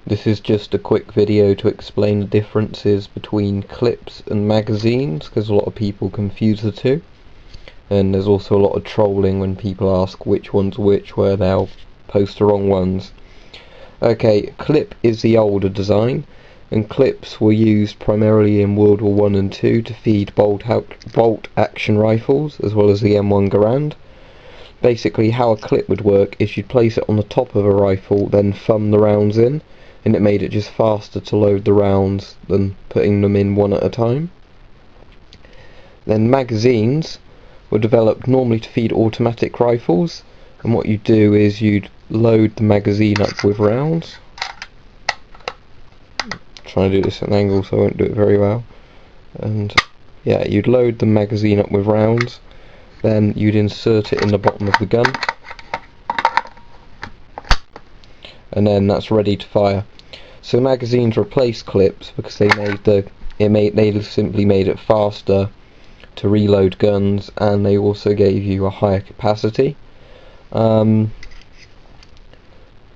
This is just a quick video to explain the differences between clips and magazines, because a lot of people confuse the two, and there's also a lot of trolling when people ask which one's which, where they'll post the wrong ones. Okay, clip is the older design, and clips were used primarily in World War I and II to feed bolt action rifles as well as the M1 Garand. Basically how a clip would work is you'd place it on the top of a rifle, then thumb the rounds in, and it made it just faster to load the rounds than putting them in one at a time. Then magazines were developed normally to feed automatic rifles, and what you do is you'd load the magazine up with rounds. I'm trying to do this at an angle so I won't do it very well. And yeah, you'd load the magazine up with rounds, then you'd insert it in the bottom of the gun, and then that's ready to fire. So magazines replaced clips because they simply made it faster to reload guns, and they also gave you a higher capacity.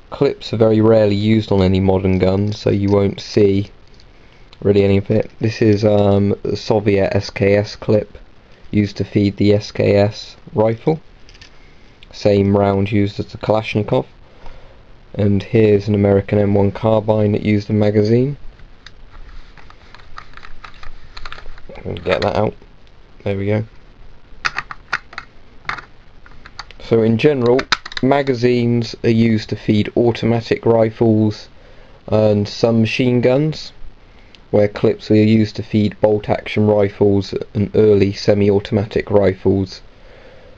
Clips are very rarely used on any modern guns, so you won't see really any of it. This is the Soviet SKS clip used to feed the SKS rifle, same round used as the Kalashnikov. And here's an American M1 carbine that used a magazine. I'm going to get that out. There we go. So in general, magazines are used to feed automatic rifles and some machine guns, where clips were used to feed bolt action rifles and early semi-automatic rifles.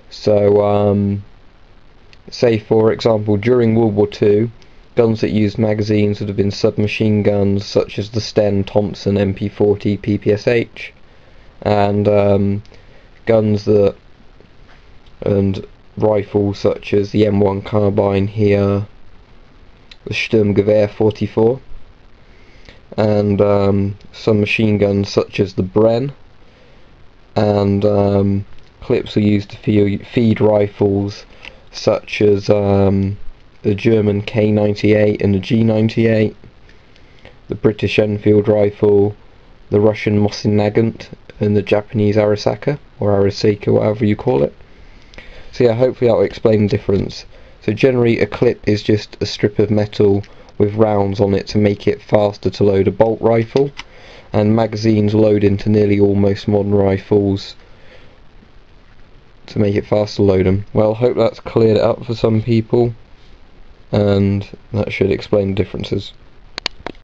So say for example during World War II, guns that used magazines would have been submachine guns such as the Sten Thompson MP40 PPSH, and guns and rifles such as the M1 carbine here, the Sturmgewehr 44, and some machine guns such as the Bren, and clips are used to feed rifles such as the German K98 and the G98, the British Enfield rifle, the Russian Mosin Nagant, and the Japanese Arisaka, or Arisaka, whatever you call it. So yeah, hopefully that will explain the difference. So generally a clip is just a strip of metal with rounds on it to make it faster to load a bolt rifle, and magazines load into nearly all most modern rifles to make it faster to load them. Well, hope that's cleared it up for some people, and that should explain the differences.